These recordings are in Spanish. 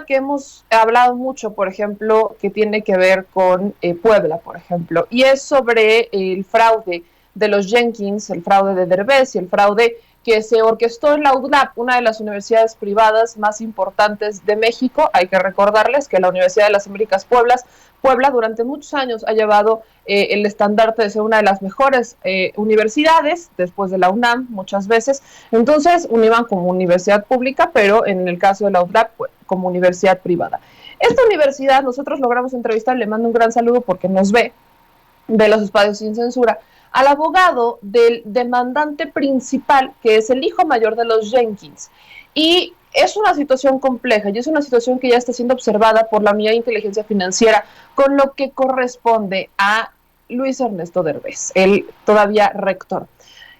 tema que hemos hablado mucho, por ejemplo, que tiene que ver con Puebla, por ejemplo, y es sobre el fraude de los Jenkins, el fraude de Derbez y el fraude que se orquestó en la UDLAP, una de las universidades privadas más importantes de México. Hay que recordarles que la Universidad de las Américas Puebla durante muchos años ha llevado el estandarte de ser una de las mejores universidades, después de la UNAM muchas veces. Entonces, UNIVAN como universidad pública, pero en el caso de la UDLAP, pues, como universidad privada. Esta universidad, nosotros logramos entrevistar, le mando un gran saludo porque nos ve de los espacios sin censura, al abogado del demandante principal, que es el hijo mayor de los Jenkins. Y es una situación compleja y es una situación que ya está siendo observada por la Unidad de Inteligencia Financiera con lo que corresponde a Luis Ernesto Derbez, el todavía rector.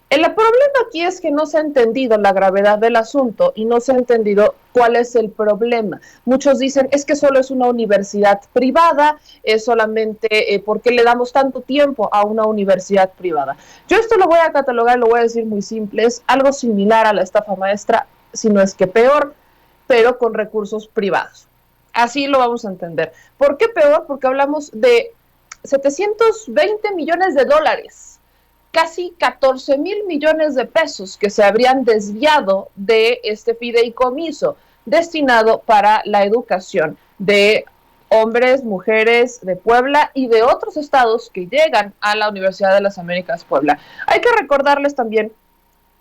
El problema aquí es que no se ha entendido la gravedad del asunto y no se ha entendido cuál es el problema. Muchos dicen, es que solo es una universidad privada, es solamente ¿por qué le damos tanto tiempo a una universidad privada? Yo esto lo voy a catalogar, lo voy a decir muy simple, es algo similar a la estafa maestra, si no es que peor, pero con recursos privados. Así lo vamos a entender. ¿Por qué peor? Porque hablamos de 720 millones de dólares. Casi 14 mil millones de pesos que se habrían desviado de este fideicomiso destinado para la educación de hombres, mujeres de Puebla y de otros estados que llegan a la Universidad de las Américas Puebla. Hay que recordarles también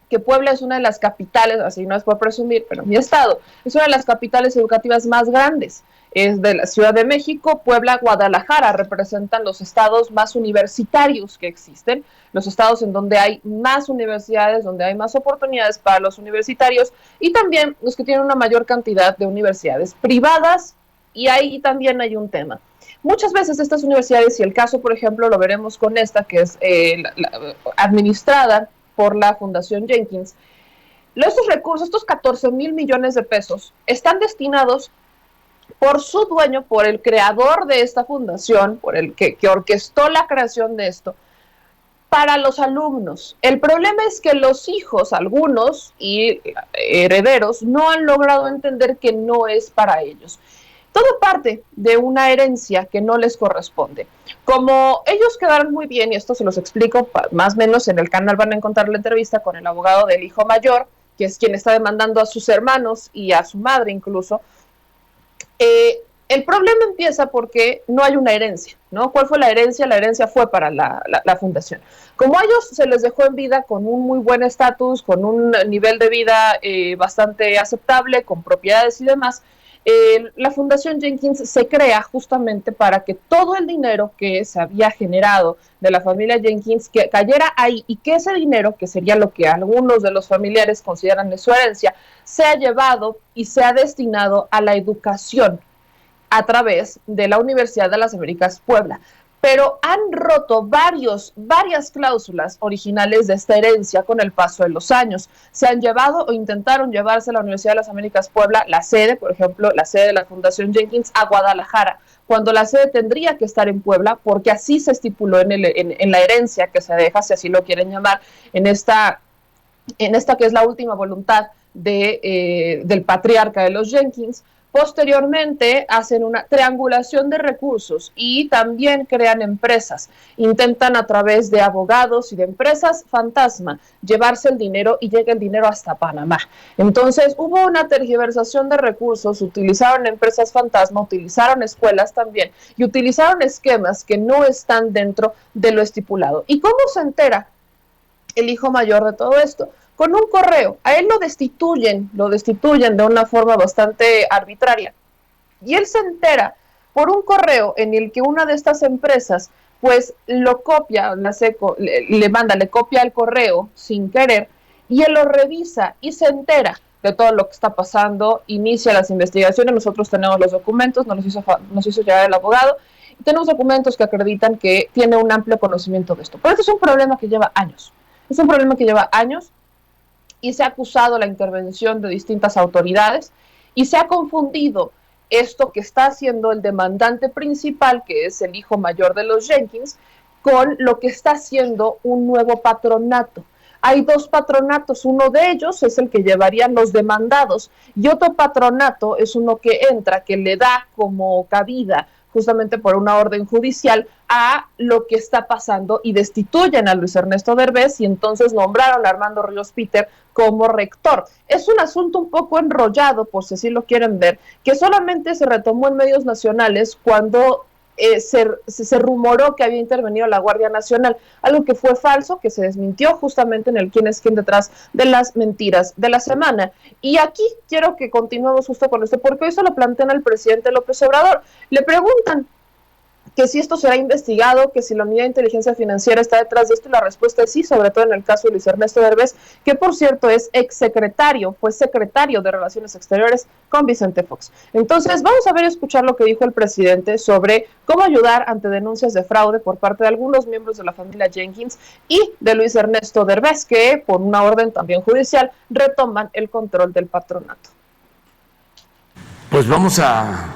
que Puebla es una de las capitales, así no es por presumir, pero mi estado, es una de las capitales educativas más grandes. Es de la Ciudad de México, Puebla, Guadalajara, representan los estados más universitarios que existen, los estados en donde hay más universidades, donde hay más oportunidades para los universitarios y también los que tienen una mayor cantidad de universidades privadas, y ahí también hay un tema. Muchas veces estas universidades, y el caso, por ejemplo, lo veremos con esta, que es administrada por la Fundación Jenkins, estos recursos, estos 14 mil millones de pesos, están destinados por su dueño, por el creador de esta fundación, por el que orquestó la creación de esto, para los alumnos. El problema es que los hijos, algunos y herederos, no han logrado entender que no es para ellos. Todo parte de una herencia que no les corresponde. Como ellos quedaron muy bien, y esto se los explico, más o menos en el canal van a encontrar la entrevista con el abogado del hijo mayor, que es quien está demandando a sus hermanos y a su madre incluso. El problema empieza porque no hay una herencia, ¿no? ¿Cuál fue la herencia? La herencia fue para la fundación. Como a ellos se les dejó en vida con un muy buen estatus, con un nivel de vida bastante aceptable, con propiedades y demás, la Fundación Jenkins se crea justamente para que todo el dinero que se había generado de la familia Jenkins que cayera ahí y que ese dinero, que sería lo que algunos de los familiares consideran de su herencia, sea llevado y sea destinado a la educación a través de la Universidad de las Américas Puebla. Pero han roto varias cláusulas originales de esta herencia con el paso de los años. Se han llevado o intentaron llevarse a la Universidad de las Américas Puebla la sede, por ejemplo, la sede de la Fundación Jenkins, a Guadalajara, cuando la sede tendría que estar en Puebla, porque así se estipuló en la herencia que se deja, si así lo quieren llamar, en esta que es la última voluntad del patriarca de los Jenkins. Posteriormente hacen una triangulación de recursos y también crean empresas. Intentan a través de abogados y de empresas fantasma llevarse el dinero y llega el dinero hasta Panamá. Entonces hubo una tergiversación de recursos, utilizaron empresas fantasma, utilizaron escuelas también y utilizaron esquemas que no están dentro de lo estipulado. ¿Y cómo se entera el hijo mayor de todo esto? Con un correo. A él lo destituyen de una forma bastante arbitraria. Y él se entera por un correo en el que una de estas empresas pues lo copia, le copia el correo sin querer, y él lo revisa y se entera de todo lo que está pasando, inicia las investigaciones. Nosotros tenemos los documentos, nos hizo llegar el abogado, y tenemos documentos que acreditan que tiene un amplio conocimiento de esto. Pero este es un problema que lleva años. Es un problema que lleva años y se ha acusado la intervención de distintas autoridades y se ha confundido esto que está haciendo el demandante principal, que es el hijo mayor de los Jenkins, con lo que está haciendo un nuevo patronato. hay dos patronatos, uno de ellos es el que llevarían los demandados y otro patronato es uno que entra, que le da como cabida justamente por una orden judicial a lo que está pasando y destituyen a Luis Ernesto Derbez y entonces nombraron a Armando Ríos Peter como rector. Es un asunto un poco enrollado, por si así lo quieren ver, que solamente se retomó en medios nacionales cuando se rumoró que había intervenido la Guardia Nacional, algo que fue falso, que se desmintió justamente en el quién es quién detrás de las mentiras de la semana. Y aquí quiero que continuemos justo con esto, porque hoy se lo plantean al presidente López Obrador. Le preguntan que si esto será investigado, que si la unidad de inteligencia financiera está detrás de esto, y la respuesta es sí, sobre todo en el caso de Luis Ernesto Derbez, que por cierto es exsecretario, fue secretario de Relaciones Exteriores con Vicente Fox. Entonces, vamos a ver y escuchar lo que dijo el presidente sobre cómo ayudar ante denuncias de fraude por parte de algunos miembros de la familia Jenkins y de Luis Ernesto Derbez, que por una orden también judicial retoman el control del patronato. Pues vamos a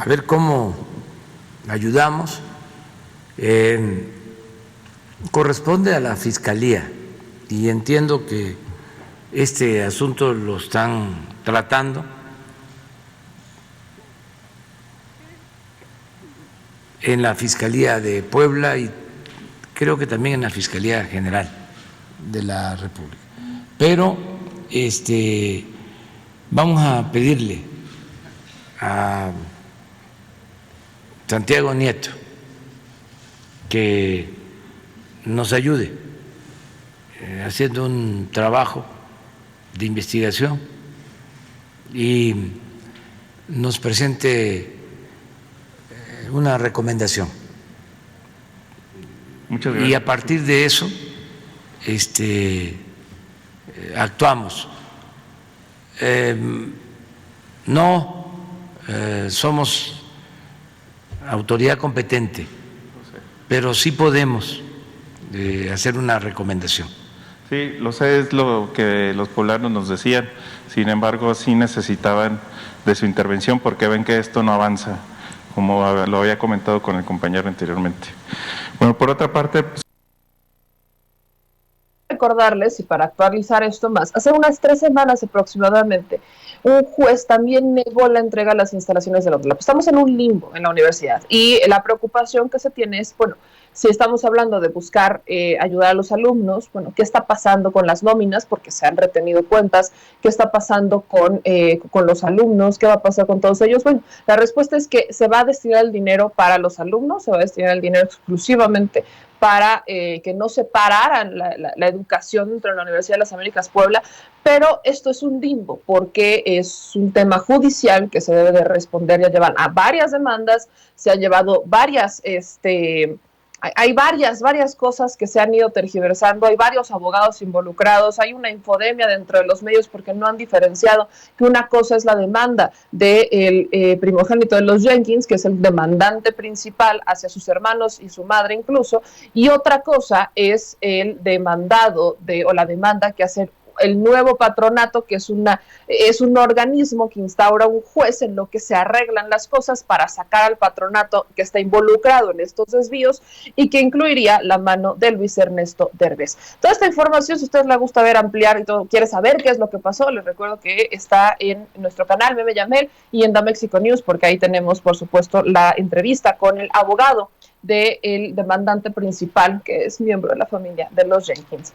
ver cómo ayudamos. Corresponde a la Fiscalía y entiendo que este asunto lo están tratando en la Fiscalía de Puebla y creo que también en la Fiscalía General de la República. Pero vamos a pedirle a Santiago Nieto que nos ayude haciendo un trabajo de investigación y nos presente una recomendación. Muchas gracias. Y a partir de eso actuamos. No somos autoridad competente, pero sí podemos hacer una recomendación. Sí, lo sé, es lo que los poblanos nos decían. Sin embargo, sí necesitaban de su intervención porque ven que esto no avanza, como lo había comentado con el compañero anteriormente. Bueno, por otra parte, recordarles, y para actualizar esto más, hace unas 3 semanas aproximadamente, un juez también negó la entrega de las instalaciones de la UNLAP. Estamos en un limbo en la universidad y la preocupación que se tiene es, bueno, si estamos hablando de buscar ayudar a los alumnos, bueno, ¿qué está pasando con las nóminas? Porque se han retenido cuentas. ¿Qué está pasando con los alumnos? ¿Qué va a pasar con todos ellos? Bueno, la respuesta es que se va a destinar el dinero para los alumnos, se va a destinar el dinero exclusivamente para que no separaran la educación dentro de la Universidad de las Américas Puebla, pero esto es un limbo porque es un tema judicial que se debe de responder. Ya llevan a varias demandas, se han llevado varias hay varias cosas que se han ido tergiversando, hay varios abogados involucrados, hay una infodemia dentro de los medios porque no han diferenciado que una cosa es la demanda del primogénito de los Jenkins, que es el demandante principal hacia sus hermanos y su madre incluso, y otra cosa es el demandado o la demanda que hace el nuevo patronato, que es un organismo que instaura un juez en lo que se arreglan las cosas para sacar al patronato que está involucrado en estos desvíos y que incluiría la mano de Luis Ernesto Derbez. Toda esta información, si a ustedes les gusta ver, ampliar y todo, quiere saber qué es lo que pasó, les recuerdo que está en nuestro canal Meme Yamel y en The Mexico News, porque ahí tenemos, por supuesto, la entrevista con el abogado del demandante principal, que es miembro de la familia de los Jenkins.